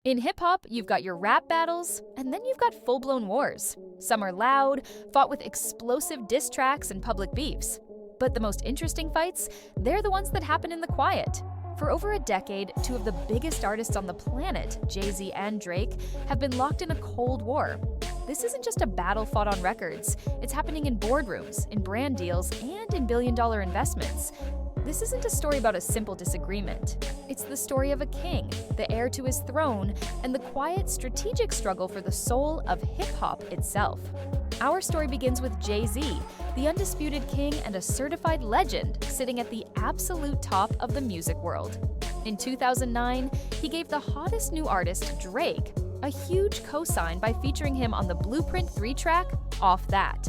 In hip-hop, you've got your rap battles, and then you've got full-blown wars. Some are loud, fought with explosive diss tracks and public beefs. But the most interesting fights, they're the ones that happen in the quiet. For over a decade, two of the biggest artists on the planet, Jay-Z and Drake, have been locked in a cold war. This isn't just a battle fought on records. It's happening in boardrooms, in brand deals, and in billion-dollar investments. This isn't a story about a simple disagreement. It's the story of a king, the heir to his throne, and the quiet, strategic struggle for the soul of hip-hop itself. Our story begins with Jay-Z, the undisputed king and a certified legend sitting at the absolute top of the music world. In 2009, he gave the hottest new artist, Drake, a huge cosign by featuring him on the Blueprint 3 track, Off That.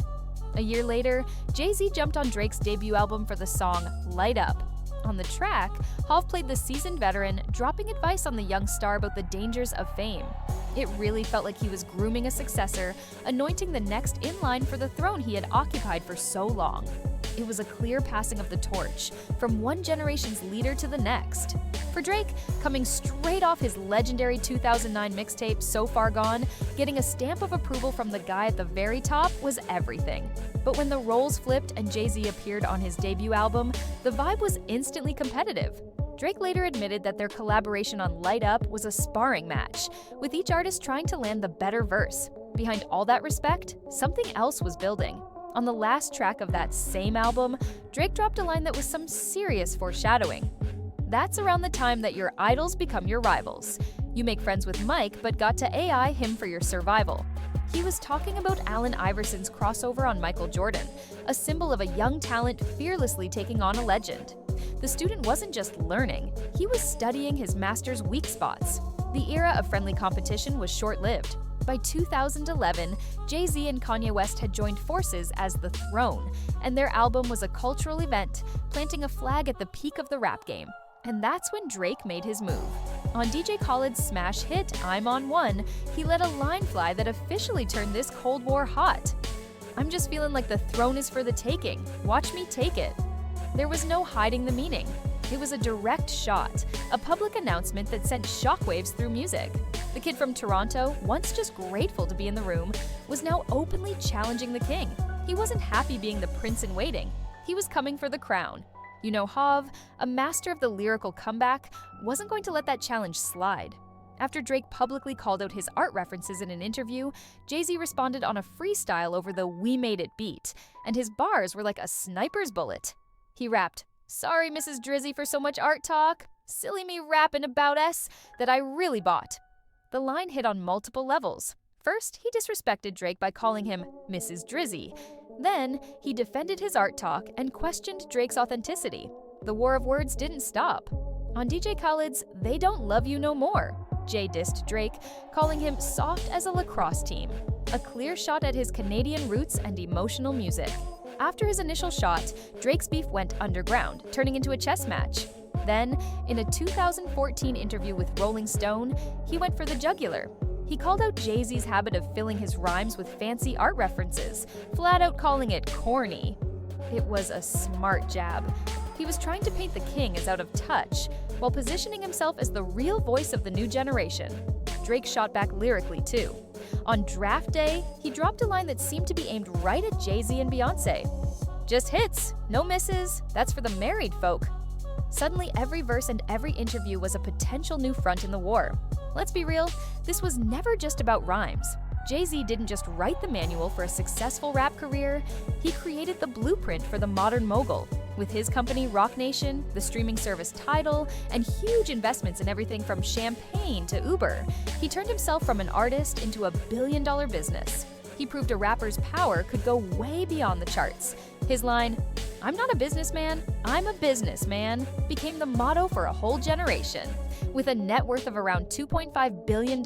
A year later, Jay-Z jumped on Drake's debut album for the song Light Up. On the track, Hov played the seasoned veteran, dropping advice on the young star about the dangers of fame. It really felt like he was grooming a successor, anointing the next in line for the throne he had occupied for so long. It was a clear passing of the torch, from one generation's leader to the next. For Drake, coming straight off his legendary 2009 mixtape So Far Gone, getting a stamp of approval from the guy at the very top was everything. But when the roles flipped and Jay-Z appeared on his debut album, the vibe was instantly competitive. Drake later admitted that their collaboration on Light Up was a sparring match, with each artist trying to land the better verse. Behind all that respect, something else was building. On the last track of that same album, Drake dropped a line that was some serious foreshadowing. That's around the time that your idols become your rivals. You make friends with Mike, but got to AI him for your survival. He was talking about Allen Iverson's crossover on Michael Jordan, a symbol of a young talent fearlessly taking on a legend. The student wasn't just learning, he was studying his master's weak spots. The era of friendly competition was short-lived. By 2011, Jay-Z and Kanye West had joined forces as The Throne, and their album was a cultural event, planting a flag at the peak of the rap game. And that's when Drake made his move. On DJ Khaled's smash hit, I'm on One, he let a line fly that officially turned this Cold War hot. "I'm just feeling like the throne is for the taking. Watch me take it." There was no hiding the meaning. It was a direct shot, a public announcement that sent shockwaves through music. The kid from Toronto, once just grateful to be in the room, was now openly challenging the king. He wasn't happy being the prince in waiting. He was coming for the crown. You know, Hov, a master of the lyrical comeback, wasn't going to let that challenge slide. After Drake publicly called out his art references in an interview, Jay-Z responded on a freestyle over the "We Made It" beat, and his bars were like a sniper's bullet. He rapped, "Sorry, Mrs. Drizzy, for so much art talk. Silly me rapping about S that I really bought." The line hit on multiple levels. First, he disrespected Drake by calling him Mrs. Drizzy. Then, he defended his art talk and questioned Drake's authenticity. The war of words didn't stop. On DJ Khaled's They Don't Love You No More, Jay dissed Drake, calling him soft as a lacrosse team, a clear shot at his Canadian roots and emotional music. After his initial shot, Drake's beef went underground, turning into a chess match. Then, in a 2014 interview with Rolling Stone, he went for the jugular. He called out Jay-Z's habit of filling his rhymes with fancy art references, flat out calling it corny. It was a smart jab. He was trying to paint the king as out of touch, while positioning himself as the real voice of the new generation. Drake shot back lyrically, too. On draft day, he dropped a line that seemed to be aimed right at Jay-Z and Beyonce. "Just hits, no misses, that's for the married folk." Suddenly, every verse and every interview was a potential new front in the war. Let's be real, this was never just about rhymes. Jay-Z didn't just write the manual for a successful rap career, he created the blueprint for the modern mogul. With his company Roc Nation, the streaming service Tidal, and huge investments in everything from champagne to Uber, he turned himself from an artist into a billion-dollar business. He proved a rapper's power could go way beyond the charts. His line, "I'm not a businessman, I'm a businessman," became the motto for a whole generation. With a net worth of around $2.5 billion,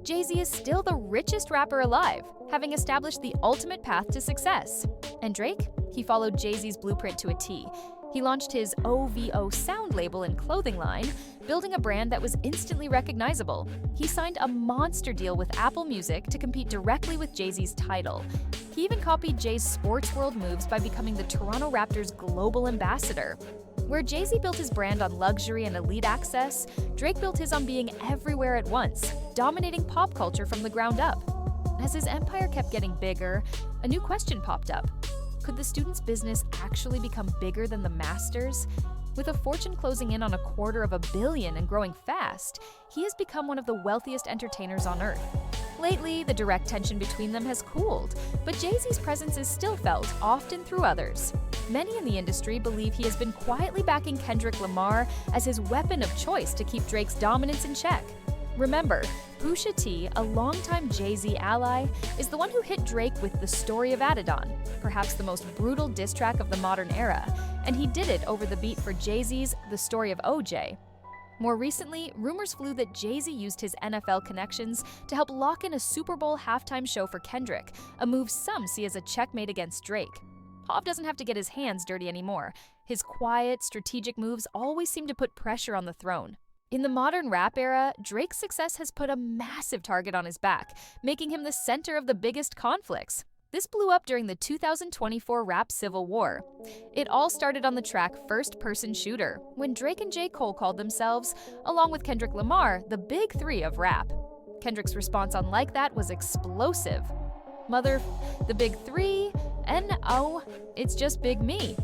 Jay-Z is still the richest rapper alive, having established the ultimate path to success. And Drake? He followed Jay-Z's blueprint to a T. He launched his OVO sound label and clothing line, building a brand that was instantly recognizable. He signed a monster deal with Apple Music to compete directly with Jay-Z's Tidal. He even copied Jay's sports world moves by becoming the Toronto Raptors' global ambassador. Where Jay-Z built his brand on luxury and elite access, Drake built his on being everywhere at once, dominating pop culture from the ground up. As his empire kept getting bigger, a new question popped up. Could the student's business actually become bigger than the master's? With a fortune closing in on $250 million and growing fast, he has become one of the wealthiest entertainers on earth. Lately, the direct tension between them has cooled, but Jay-Z's presence is still felt, often through others. Many in the industry believe he has been quietly backing Kendrick Lamar as his weapon of choice to keep Drake's dominance in check. Remember, Pusha T, a longtime Jay-Z ally, is the one who hit Drake with The Story of Adidon, perhaps the most brutal diss track of the modern era, and he did it over the beat for Jay-Z's The Story of OJ. More recently, rumors flew that Jay-Z used his NFL connections to help lock in a Super Bowl halftime show for Kendrick, a move some see as a checkmate against Drake. Hov doesn't have to get his hands dirty anymore. His quiet, strategic moves always seem to put pressure on the throne. In the modern rap era, Drake's success has put a massive target on his back, making him the center of the biggest conflicts. This blew up during the 2024 rap civil war. It all started on the track First Person Shooter, when Drake and J. Cole called themselves, along with Kendrick Lamar, the Big Three of rap. Kendrick's response on Like That was explosive. The Big Three? N-O, it's just Big Me.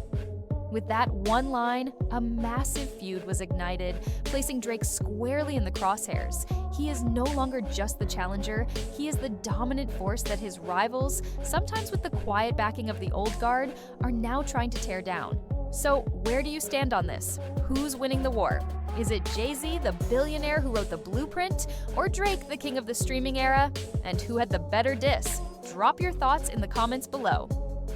With that one line, a massive feud was ignited, placing Drake squarely in the crosshairs. He is no longer just the challenger, he is the dominant force that his rivals, sometimes with the quiet backing of the old guard, are now trying to tear down. So, where do you stand on this? Who's winning the war? Is it Jay-Z, the billionaire who wrote the blueprint, or Drake, the king of the streaming era? And who had the better diss? Drop your thoughts in the comments below.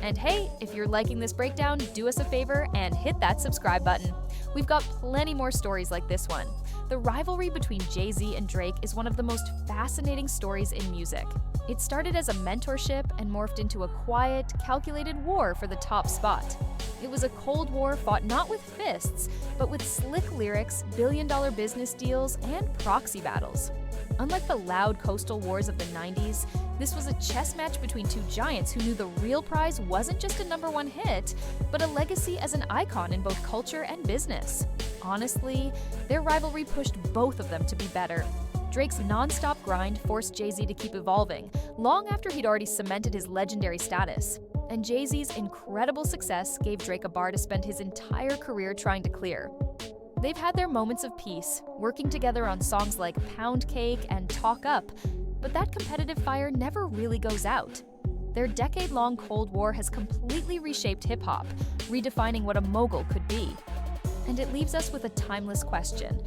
And hey, if you're liking this breakdown, do us a favor and hit that subscribe button. We've got plenty more stories like this one. The rivalry between Jay-Z and Drake is one of the most fascinating stories in music. It started as a mentorship and morphed into a quiet, calculated war for the top spot. It was a Cold War fought not with fists, but with slick lyrics, billion-dollar business deals, and proxy battles. Unlike the loud coastal wars of the 90s, this was a chess match between two giants who knew the real prize wasn't just a #1 hit, but a legacy as an icon in both culture and business. Honestly, their rivalry pushed both of them to be better. Drake's non-stop grind forced Jay-Z to keep evolving, long after he'd already cemented his legendary status. And Jay-Z's incredible success gave Drake a bar to spend his entire career trying to clear. They've had their moments of peace, working together on songs like Pound Cake and Talk Up, but that competitive fire never really goes out. Their decade-long Cold War has completely reshaped hip-hop, redefining what a mogul could be. And it leaves us with a timeless question.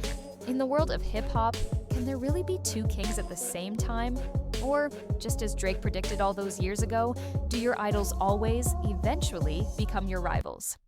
In the world of hip-hop, can there really be two kings at the same time? Or, just as Drake predicted all those years ago, do your idols always, eventually, become your rivals?